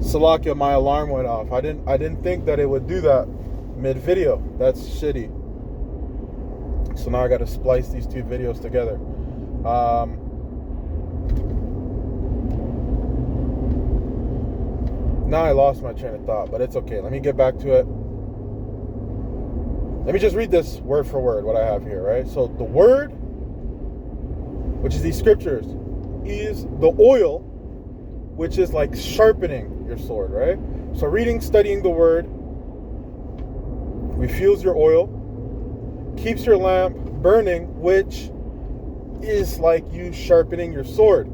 Salakia, my alarm went off. I didn't think that it would do that mid-video. That's shitty. So now I gotta splice these two videos together. Now I lost my train of thought, but it's okay. Let me get back to it. Let me just read this word for word, what I have here, right? So the word, which is these scriptures, is the oil, which is like sharpening your sword, right? So reading, studying the word refuels your oil, keeps your lamp burning, which is like you sharpening your sword.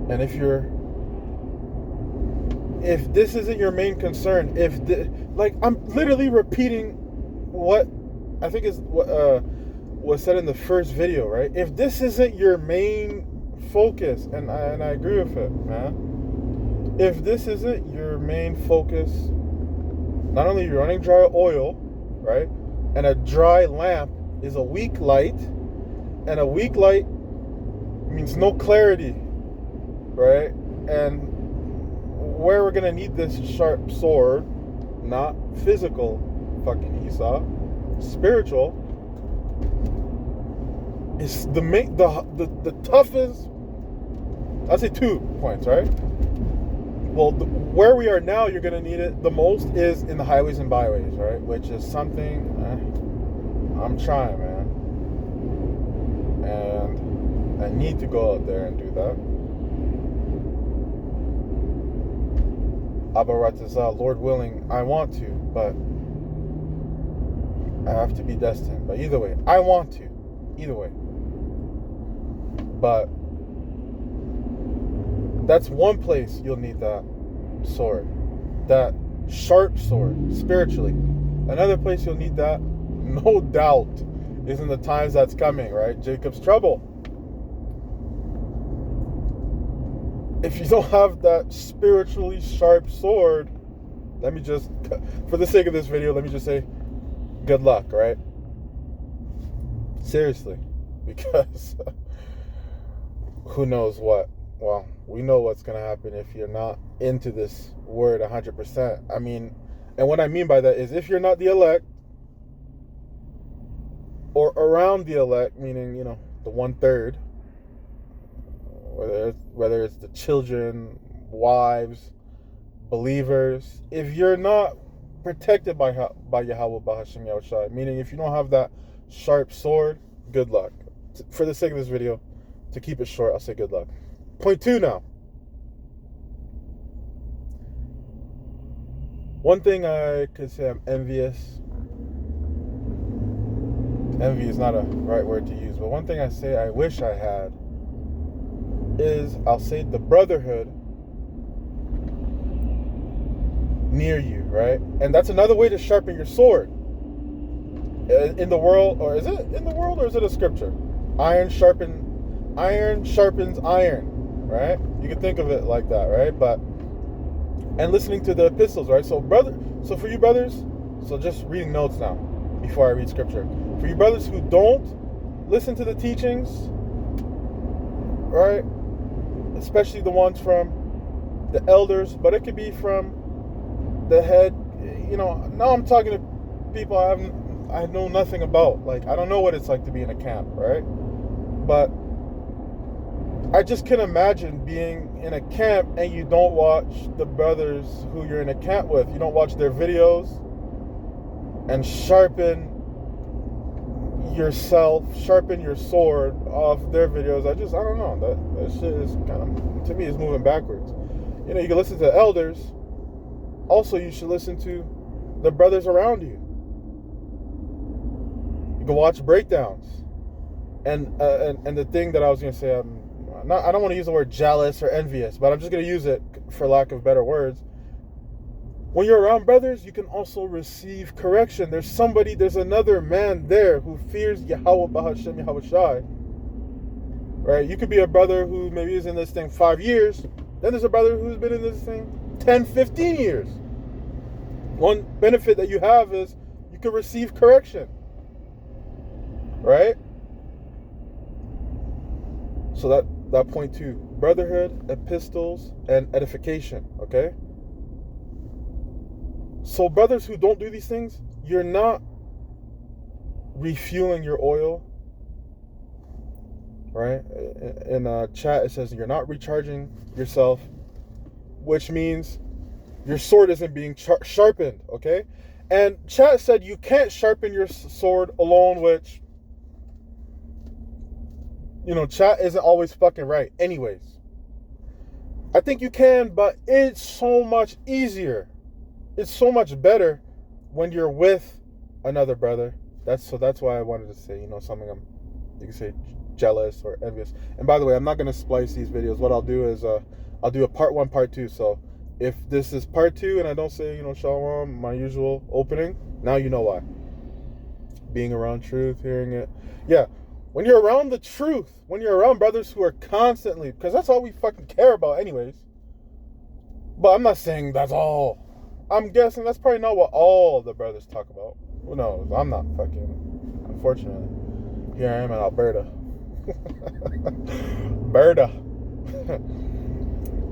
And if this isn't your main concern, I'm literally repeating what I think is what was said in the first video, right? If this isn't your main focus, and I agree with it, man. If this isn't your main focus, not only you're running dry oil, right? And a dry lamp is a weak light, and a weak light means no clarity, right? And where we're gonna need this sharp sword, not physical, fucking Esau, spiritual, is the toughest. I'll say 2 points, right? Well, where we are now, you're gonna need it the most is in the highways and byways, right? Which is something I'm trying, man, and I need to go out there and do that. Abaratazah, Lord willing, I want to, but I have to be destined. But either way, I want to. Either way. But that's one place you'll need that sword. That sharp sword, spiritually. Another place you'll need that, no doubt, is in the times that's coming, right? Jacob's trouble. If you don't have that spiritually sharp sword, let me just, for the sake of this video, let me just say, good luck, right? Seriously. Because who knows what? Well, we know what's going to happen if you're not into this word 100%. I mean, and what I mean by that is if you're not the elect, or around the elect, meaning, the 1/3, whether it's the children, wives, believers, if you're not protected by Yahweh Bahashim Yahushai, meaning if you don't have that sharp sword, good luck. For the sake of this video, to keep it short, I'll say good luck. Point 2 now. One thing I could say I'm envious. Envy is not a right word to use, but one thing I say I wish I had is, I'll say, the brotherhood near you, right? And that's another way to sharpen your sword. In the world, or is it in the world, or is it a scripture? Iron sharpens iron, right? You can think of it like that, right? But, and listening to the epistles, right? So for you brothers, so just reading notes now before I read scripture. For you brothers who don't listen to the teachings, right? Especially the ones from the elders, but it could be from the head. Now I'm talking to people I know nothing about. Like, I don't know what it's like to be in a camp, right? But I just can imagine being in a camp and you don't watch the brothers who you're in a camp with. You don't watch their videos and sharpen your sword off their videos. I don't know. That shit is kind of, to me, is moving backwards. You can listen to the elders. Also, you should listen to the brothers around you. You can watch breakdowns. And the thing that I was going to say, I don't want to use the word jealous or envious, but I'm just going to use it for lack of better words. When you're around brothers, you can also receive correction. There's another man there who fears Yahweh Bahashim Yahushai. Right? You could be a brother who maybe is in this thing 5 years. Then there's a brother who's been in this thing 10, 15 years. One benefit that you have is you can receive correction. Right? So that point 2. Brotherhood, epistles, and edification. Okay? So brothers who don't do these things, you're not refueling your oil. Right? In chat it says you're not recharging yourself, which means your sword isn't being sharpened. Okay? And chat said you can't sharpen your sword alone, which, you know, chat isn't always fucking right. Anyways, I think you can, but it's so much easier. It's so much better when you're with another brother. That's why I wanted to say, you know, something you can say jealous or envious. And by the way, I'm not going to splice these videos. What I'll do is I'll do a part 1, part 2. So if this is part 2 and I don't say, you know, Shalom, my usual opening, now you know why. Being around truth, hearing it. Yeah, when you're around the truth, when you're around brothers who are constantly, because that's all we fucking care about anyways. But I'm not saying that's all. I'm guessing that's probably not what all the brothers talk about. Who knows? I'm not fucking, unfortunately. Here I am in Alberta. Alberta.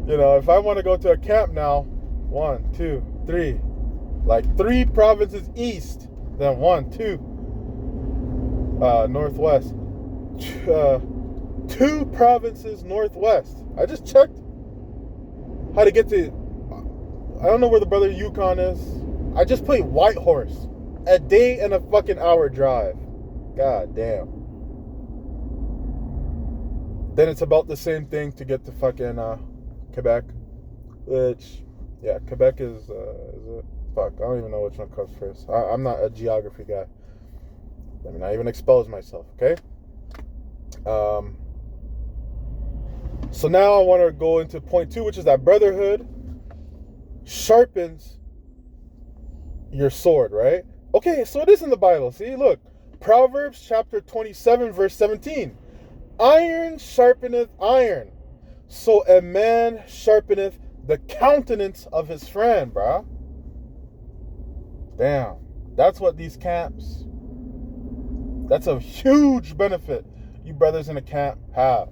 You know, if I want to go to a camp now, 1, 2, 3, like 3 provinces east, then 1, 2, northwest, 2 provinces northwest. I just checked how to get to, I don't know where the brother Yukon is. I just played Whitehorse. A day and a fucking hour drive. God damn. Then it's about the same thing to get to fucking Quebec, which, yeah, Quebec is it? Fuck, I don't even know which one comes first. I'm not a geography guy. Let me not even expose myself, okay? So now I want to go into point 2, which is that brotherhood sharpens your sword, right? Okay, so it is in the Bible. See, look, Proverbs chapter 27, verse 17. Iron sharpeneth iron, so a man sharpeneth the countenance of his friend, bruh. Damn. That's what these camps, that's a huge benefit you brothers in a camp have.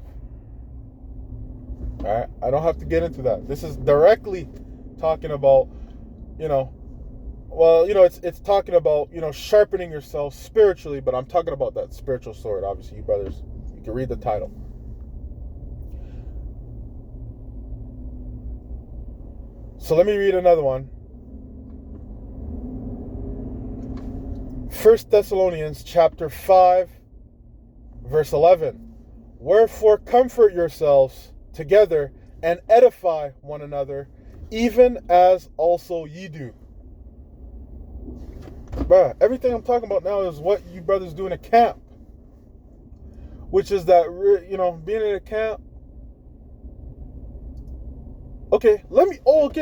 Alright? I don't have to get into that. This is directly talking about, you know, well, you know, it's talking about, you know, sharpening yourself spiritually, but I'm talking about that spiritual sword. Obviously, you brothers, you can read the title. So let me read another one. 1 Thessalonians chapter 5, verse 11. Wherefore comfort yourselves together and edify one another, even as also ye do. Bruh, everything I'm talking about now is what you brothers do in a camp. Which is that, you know, being in a camp. Okay,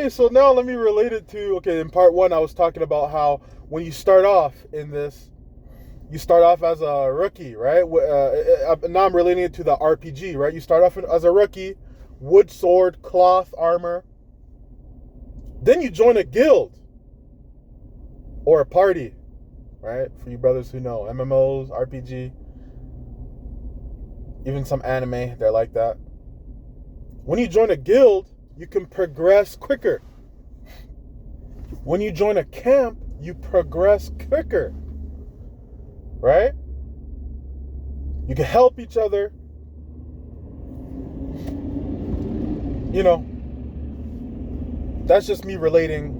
so now let me relate it to, okay, in part 1 I was talking about how when you start off in this, you start off as a rookie, right? Now I'm relating it to the RPG, right? You start off as a rookie, wood sword, cloth, armor. Then you join a guild or a party, right? For you brothers who know, MMOs, RPG, even some anime, they're like that. When you join a guild, you can progress quicker. When you join a camp, you progress quicker, right? You can help each other. You know, that's just me relating,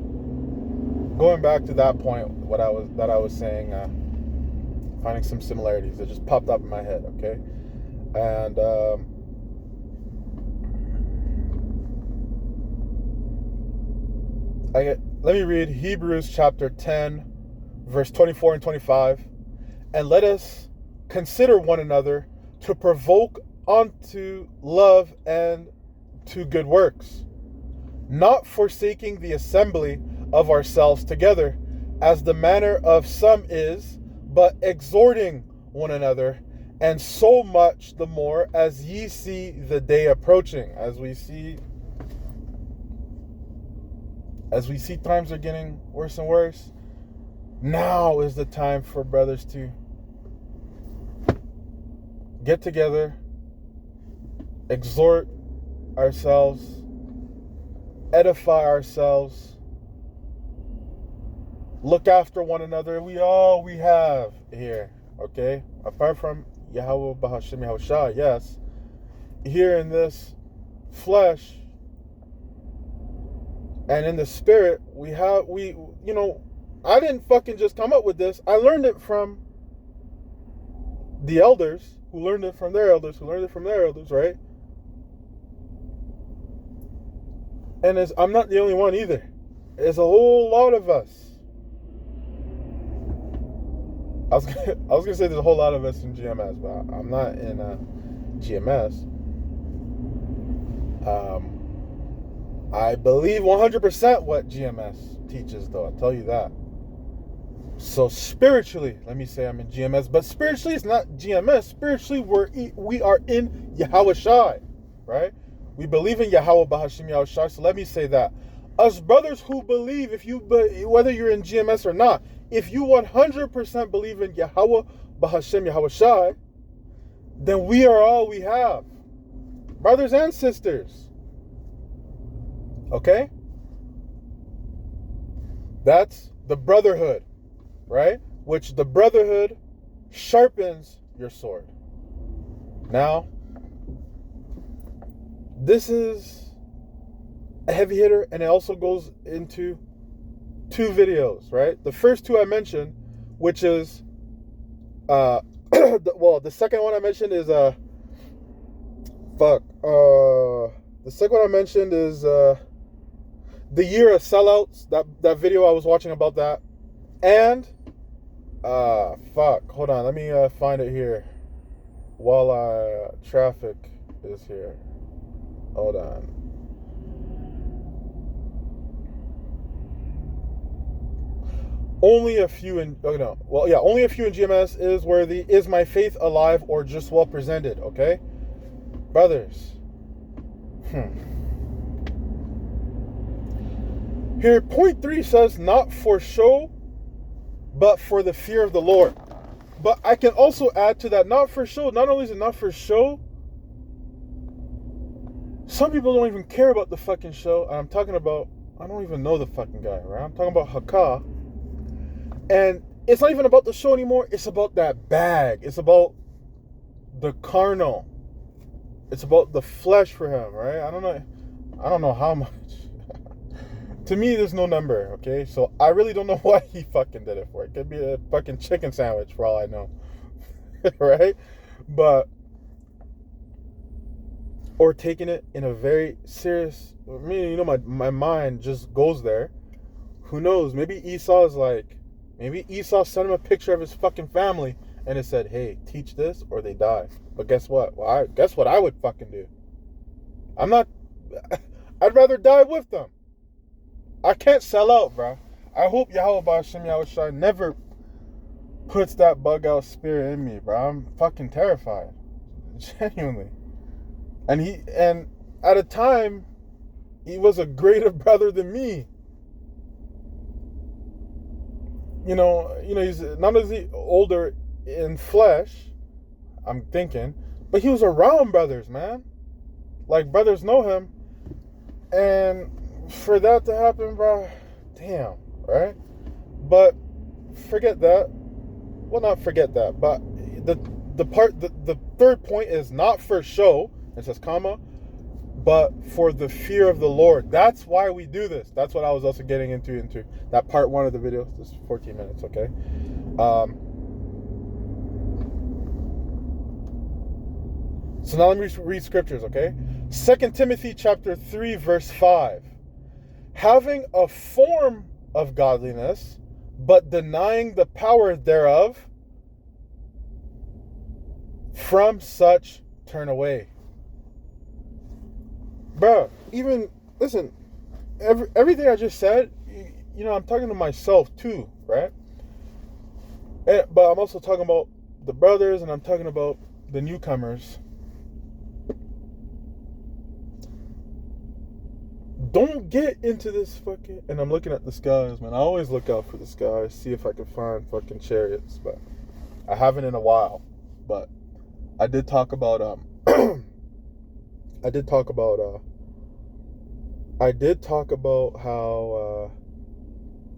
going back to that point, what I was saying, finding some similarities that just popped up in my head, okay? And let me read Hebrews chapter 10, verse 24 and 25. And let us consider one another to provoke unto love and to good works, not forsaking the assembly of ourselves together, as the manner of some is, but exhorting one another, and so much the more as ye see the day approaching. As we see times are getting worse and worse, now is the time for brothers to get together, exhort ourselves, edify ourselves, look after one another. We have here, okay? Apart from Yahweh Bahashim Yahushua, yes. Here in this flesh and in the spirit, I didn't fucking just come up with this. I learned it from the elders, who learned it from their elders, right? And I'm not the only one either. There's a whole lot of us. I was gonna say there's a whole lot of us in GMS, but I'm not in GMS. I believe 100% what GMS teaches, though. I'll tell you that. So spiritually, let me say I'm in GMS, but spiritually it's not GMS. Spiritually, we are in Yahweh Shai, right? We believe in Yahweh Bahashim Yahweh Shai. So let me say that. Us brothers who believe, whether you're in GMS or not, if you 100% believe in Yahweh Bahashim Yahweh Shai, then we are all we have. Brothers and sisters. Okay? That's the brotherhood, right? Which the brotherhood sharpens your sword. Now, this is a heavy hitter, and it also goes into 2 videos, right? The first 2 I mentioned, which is the second one I mentioned is the second one I mentioned is the year of sellouts, that video I was watching about that. And hold on, let me find it here while traffic is here. Hold on. Only a few in GMS is worthy. Is my faith alive or just well presented? Okay, brothers. Here, point 3 says, not for show, but for the fear of the Lord. But I can also add to that, not for show. Not only is it not for show, some people don't even care about the fucking show. And I'm talking about, I don't even know the fucking guy, right? I'm talking about Hakah. And it's not even about the show anymore. It's about that bag. It's about the carnal. It's about the flesh for him, right? I don't know how much. To me, there's no number, okay? So I really don't know why he fucking did it for. It could be a fucking chicken sandwich for all I know. Right? But, or taking it in a very serious, my mind just goes there. Who knows? Maybe Esau sent him a picture of his fucking family and it said, hey, teach this or they die. But guess what? Well, guess what I would fucking do? I'd rather die with them. I can't sell out, bro. I hope Yahweh Ba'ashem Yahweh Shai never puts that bug out spirit in me, bro. I'm fucking terrified. Genuinely. And at a time, he was a greater brother than me. He's not as older in flesh, I'm thinking, but he was around brothers, man. Like, brothers know him. And for that to happen, bro, damn, right? But forget that. Well, not forget that, but the third point is not for show. It says comma, but for the fear of the Lord. That's why we do this. That's what I was also getting into that part 1 of the video. This is 14 minutes, okay? So now let me read scriptures, okay? 2 Timothy chapter 3, verse 5. Having a form of godliness, but denying the power thereof, from such turn away. Bro, listen, everything I just said, I'm talking to myself too, right? But I'm also talking about the brothers, and I'm talking about the newcomers. Don't get into this fucking... And I'm looking at the skies, man. I always look out for the skies, see if I can find fucking chariots, but I haven't in a while. But I did talk about I did talk about how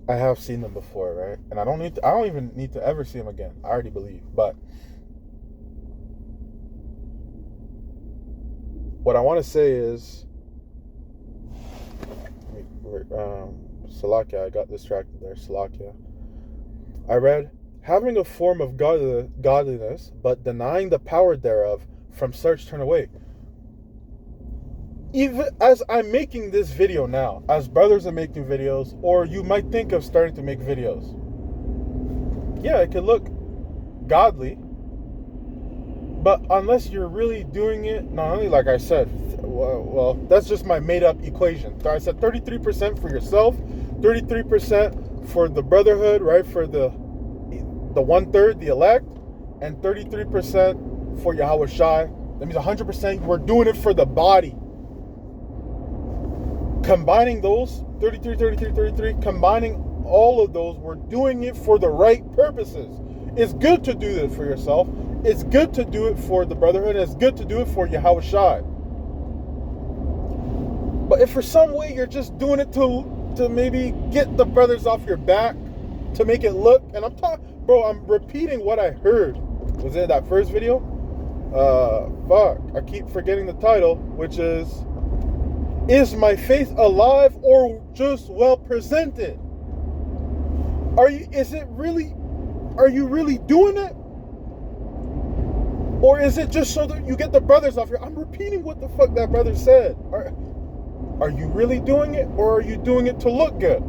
I have seen them before, right? And I don't even need to ever see them again. I already believe. But what I want to say is, Salakia, I got distracted there. Salakia. I read, having a form of godliness, but denying the power thereof, from such turn away. Even as I'm making this video now, as brothers are making videos, or you might think of starting to make videos, yeah, it can look godly, but unless you're really doing it, not only, like I said, well, that's just my made up equation. I said 33% for yourself, 33% for the brotherhood, right, for the 1/3, the elect, and 33% for Yahweh Shai. That means 100% we're doing it for the body. Combining those, 33, combining all of those, we're doing it for the right purposes. It's good to do it for yourself. It's good to do it for the brotherhood. It's good to do it for Yahweh Shai. But if for some way you're just doing it to maybe get the brothers off your back, to make it look, and I'm repeating what I heard. Was it that first video? I keep forgetting the title, which is my faith alive or just well presented? Are you really doing it? Or is it just so that you get the brothers off here? I'm repeating what the fuck that brother said. Are you really doing it, or are you doing it to look good?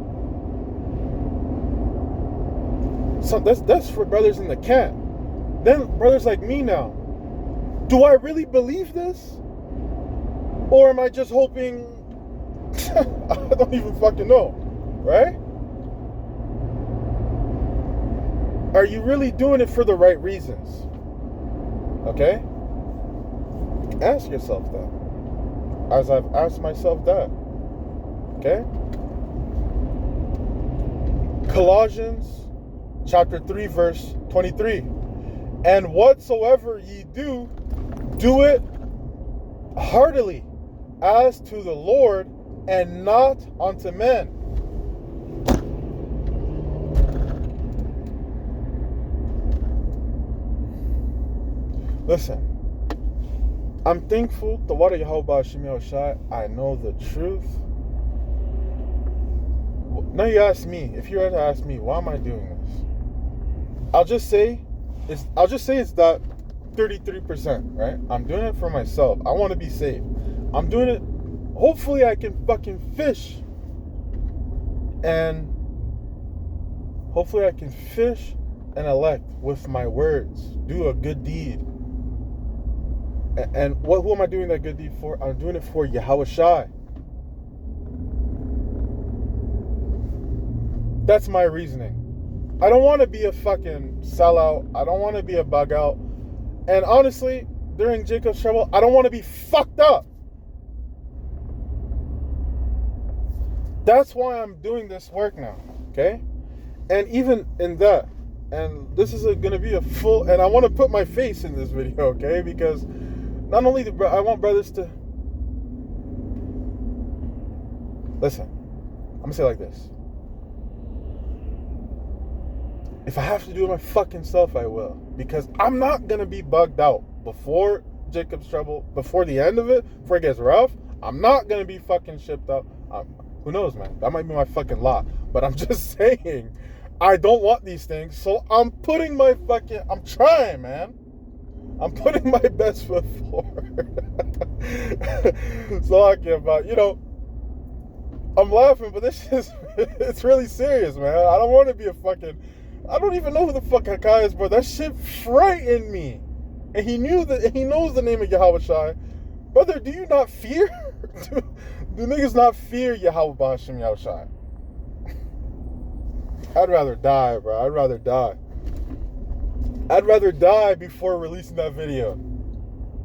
So that's for brothers in the camp. Then brothers like me now. Do I really believe this? Or am I just hoping? I don't even fucking know, right? Are you really doing it for the right reasons? Okay? Ask yourself that. As I've asked myself that. Okay? Colossians chapter 3 verse 23. And whatsoever ye do, do it heartily, as to the Lord, and not unto men. Listen, I'm thankful to Wada Yahweh Shemi Shai. I know the truth. Now you ask me, if you were to ask me, why am I doing this? I'll just say it's that 33%, right? I'm doing it for myself. I want to be saved. I'm doing it. Hopefully I can fucking fish. And hopefully I can fish and elect with my words. Do a good deed. And who am I doing that good deed for? I'm doing it for Yahweh Shai. That's my reasoning. I don't want to be a fucking sellout. I don't want to be a bug out. And honestly, during Jacob's trouble, I don't want to be fucked up. That's why I'm doing this work now, okay? And even in that, and this is going to be a full, and I want to put my face in this video, okay? Because not only I want brothers to, listen, I'm going to say it like this. If I have to do it my fucking self, I will. Because I'm not going to be bugged out before Jacob's trouble, before the end of it, before it gets rough. I'm not going to be fucking shipped out. Who knows, man? That might be my fucking lot. But I'm just saying, I don't want these things. So I'm putting I'm trying, man. I'm putting my best foot forward. So I can, I'm laughing, but it's really serious, man. I don't want to be I don't even know who the fuck that guy is, bro. That shit frightened me. And he knows the name of Yahweh Shai. Brother, do you not fear? Do niggas not fear Yahweh Ba'ashem Yahweh Shai? I'd rather die, bro. I'd rather die. I'd rather die before releasing that video.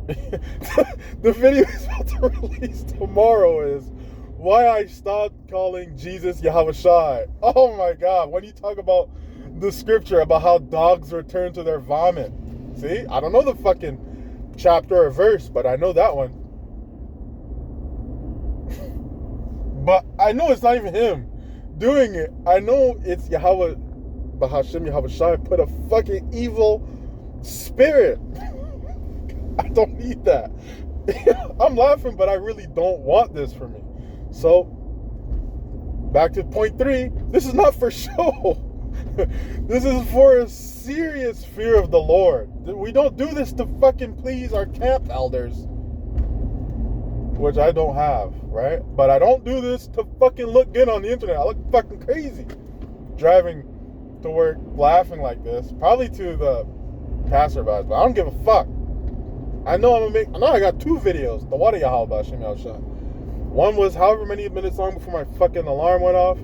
The video is about to release tomorrow is why I stopped calling Jesus Yahweh Shai. Oh my God. When you talk about the scripture about how dogs return to their vomit. See? I don't know the fucking chapter or verse, but I know that one. But I know it's not even him doing it. I know it's Yahweh Bahashim Yahweh Shai put a fucking evil spirit. I don't need that. I'm laughing, but I really don't want this for me. So, back to point 3. This is not for show. This is for a serious fear of the Lord. We don't do this to fucking please our camp elders, which I don't have, right? But I don't do this to fucking look good on the internet. I look fucking crazy driving to work laughing like this, probably to the passerbys, but I don't give a fuck. I know I got 2 videos. The water Yahweh Hashem Yahushua. One was however many minutes long before my fucking alarm went off.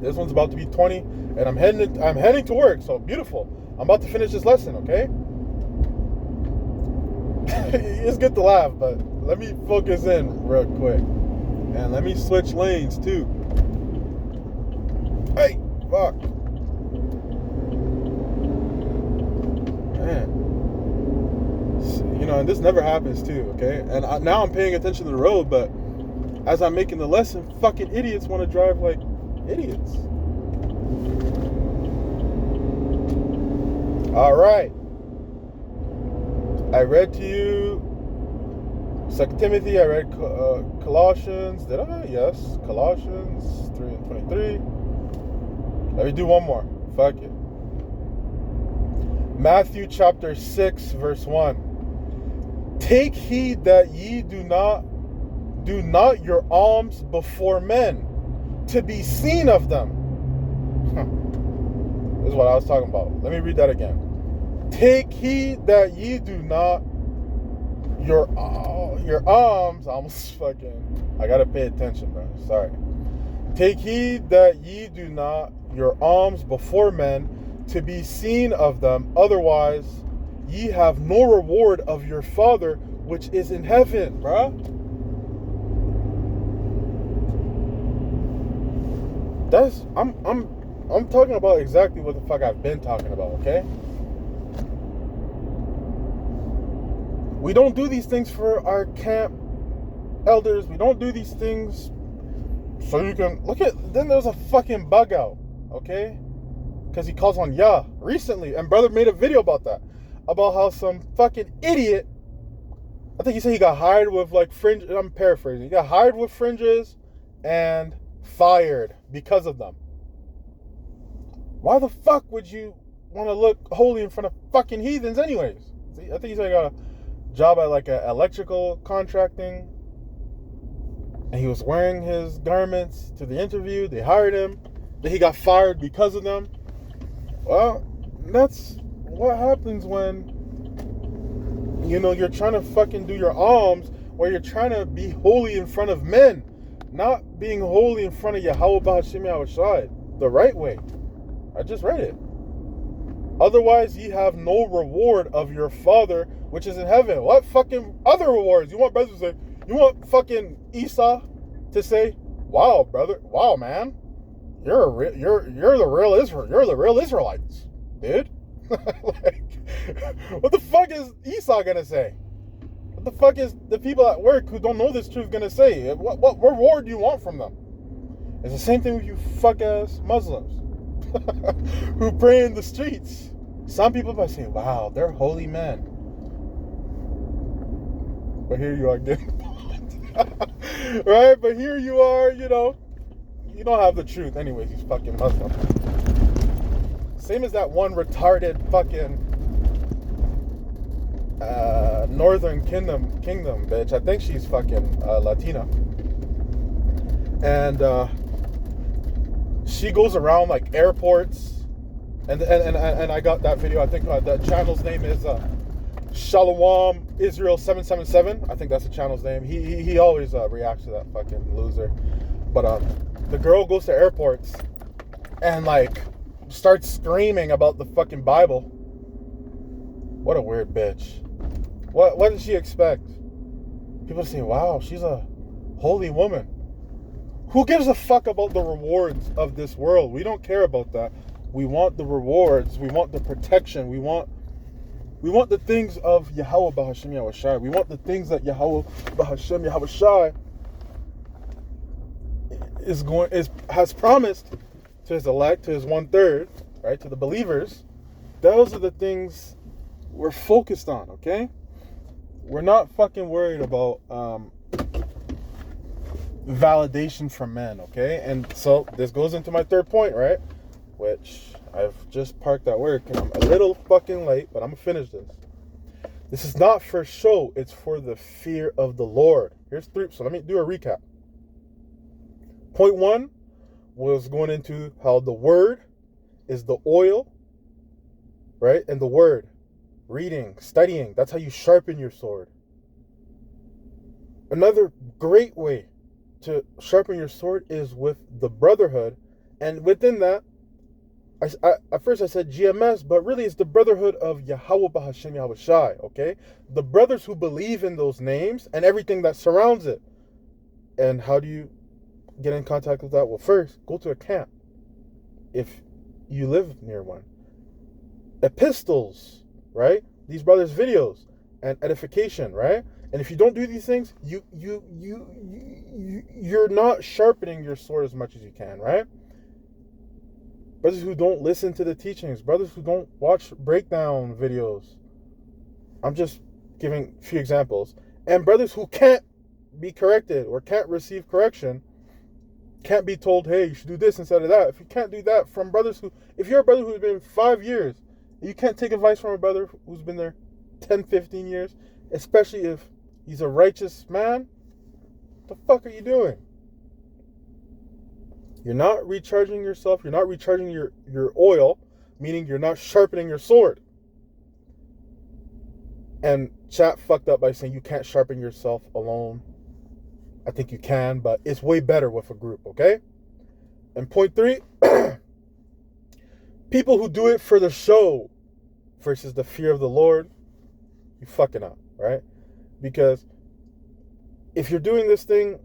This one's about to be 20, and I'm heading to work. So beautiful. I'm about to finish this lesson, okay? It's good to laugh, but let me focus in real quick, and let me switch lanes too. Hey, fuck, man. And this never happens too, okay? And now I'm paying attention to the road, but as I'm making the lesson, fucking idiots want to drive like idiots. All right. I read to you 2 Timothy. I read Colossians. Did I? Yes. Colossians 3:23. Let me do one more. Fuck it. Matthew chapter 6, verse 1. Take heed that ye do not your alms before men, to be seen of them. This is what I was talking about. Let me read that again. Take heed that ye do not your alms. I gotta pay attention, bro. Sorry. Take heed that ye do not your alms before men, to be seen of them. Otherwise, ye have no reward of your Father which is in heaven, bruh. I'm talking about exactly what the fuck I've been talking about, okay? We don't do these things for our camp elders. We don't do these things so you can look at. Then there's a fucking bug out, okay? Because he calls on Yah recently, and brother made a video about that, about how some fucking idiot, I think he said he got hired with like fringe. I'm paraphrasing. He got hired with fringes and fired because of them. Why the fuck would you want to look holy in front of fucking heathens anyways? See, I think he said he got a job at like a electrical contracting, and he was wearing his garments to the interview. They hired him. Then he got fired because of them. Well, that's what happens when you're trying to fucking do your alms, or you're trying to be holy in front of men, not being holy in front of Yahweh Bahashim Yahushai, the right way. I just read it. Otherwise, ye have no reward of your Father which is in heaven. What fucking other rewards? You want brothers to say? You want fucking Esau to say, "Wow, brother, wow, man, you're the real Israel. You're the real Israelites, dude." Like, what the fuck is Esau gonna say? What the fuck is the people at work who don't know this truth gonna say? What reward do you want from them? It's the same thing with you fuck ass Muslims who pray in the streets. Some people might say, "Wow, they're holy men," but here you are getting right. But here you are, you don't have the truth anyways. You fucking Muslim. Same as that one retarded fucking Northern Kingdom bitch. I think she's fucking Latina, and she goes around like airports, and I got that video. I think the channel's name is Shalom Israel 777. I think that's the channel's name. He always reacts to that fucking loser. But the girl goes to airports and like starts screaming about the fucking Bible. What a weird bitch. What did she expect? People say, "Wow, she's a holy woman." Who gives a fuck about the rewards of this world? We don't care about that. We want the rewards. We want the protection. We want the things of Yahweh Bahashim Yahushai. We want the things that Yahweh Bahashim Yahushai has promised to his elect, to his 1/3, right, to the believers. Those are the things we're focused on, okay? We're not fucking worried about validation from men, okay? And so this goes into my third point, right? Which I've just parked at work and I'm a little fucking late, but I'm gonna finish this. This is not for show, it's for the fear of the Lord. Here's 3, so let me do a recap. Point 1 was going into how the word is the oil, right? And the word, reading, studying, that's how you sharpen your sword. Another great way to sharpen your sword is with the brotherhood. And within that, at first I said GMS, but really it's the brotherhood of Yahweh Bahashem Yahweh Shai, okay? The brothers who believe in those names and everything that surrounds it. And how do you get in contact with that? Well, first, go to a camp if you live near one. Epistles, right? These brothers' videos and edification, right? And if you don't do these things, you're not sharpening your sword as much as you can, right? Brothers who don't listen to the teachings, brothers who don't watch breakdown videos. I'm just giving a few examples. And brothers who can't be corrected or can't receive correction, can't be told, hey, you should do this instead of that. If you can't do that from brothers if you're a brother who's been 5 years, you can't take advice from a brother who's been there 10, 15 years, especially if he's a righteous man, what the fuck are you doing? You're not recharging yourself. You're not recharging your oil, meaning you're not sharpening your sword. And chat fucked up by saying you can't sharpen yourself alone. I think you can, but it's way better with a group, okay? And point 3, people who do it for the show versus the fear of the Lord, you fucking up, right? Because if you're doing this thing,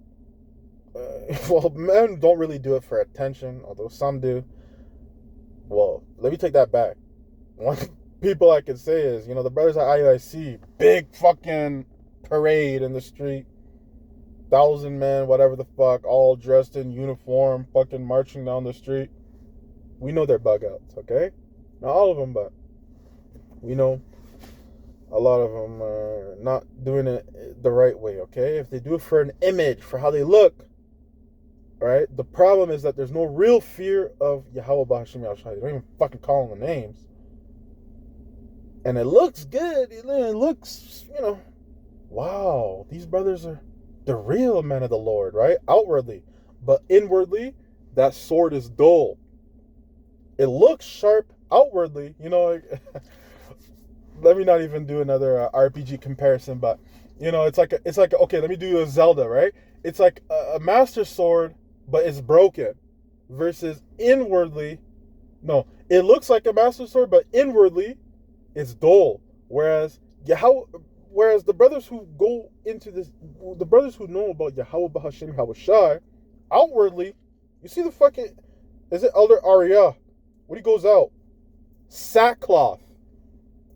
well, men don't really do it for attention, although some do. Well, let me take that back. One people I could say is, the brothers at IUIC, big fucking parade in the street, 1,000 men, whatever the fuck, all dressed in uniform, fucking marching down the street. We know they're bug outs, okay? Not all of them, but we know a lot of them are not doing it the right way, okay? If they do it for an image, for how they look, right? The problem is that there's no real fear of Yahweh Bahashim Yahushua. They don't even fucking call them the names. And it looks good. It looks, wow, these brothers are the real men of the Lord, right? Outwardly. But inwardly, that sword is dull. It looks sharp outwardly, let me not even do another RPG comparison, but, it's like, okay, let me do a Zelda, right? It's like a Master Sword, but it's broken, versus inwardly, no, it looks like a Master Sword, but inwardly, it's dull. Whereas the brothers who go into this, the brothers who know about Yahweh Bahashem Yahushai, outwardly, you see the fucking, is it Elder Arya? When he goes out, sackcloth,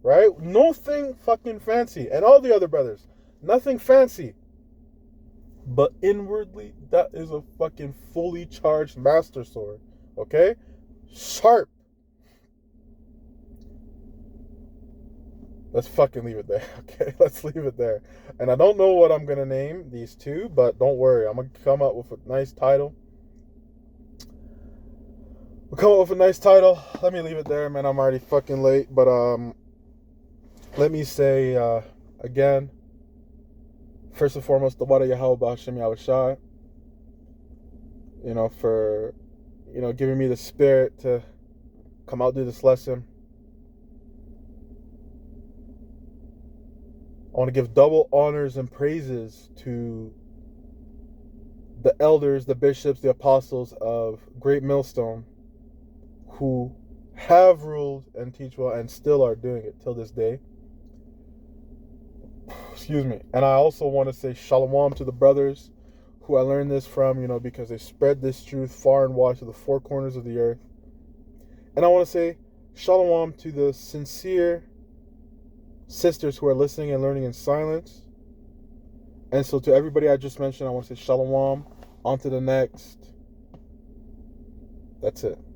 right? Nothing fucking fancy. And all the other brothers, nothing fancy. But inwardly, that is a fucking fully charged Master Sword. Okay? Sharp. Let's fucking leave it there. Okay? Let's leave it there. And I don't know what I'm going to name these two, but don't worry. I'm going to come up with a nice title. We'll come up with a nice title. Let me leave it there, man. I'm already fucking late. But let me say again, first and foremost, the Wada Yahweh Bahashem Yahweh Shai, for, giving me the spirit to come out do this lesson. I want to give double honors and praises to the elders, the bishops, the apostles of Great Millstone, who have ruled and teach well and still are doing it till this day. Excuse me. And I also want to say shalom to the brothers who I learned this from, because they spread this truth far and wide to the four corners of the earth. And I want to say shalom to the sincere sisters who are listening and learning in silence. And so to everybody I just mentioned, I want to say shalom. On to the next. That's it.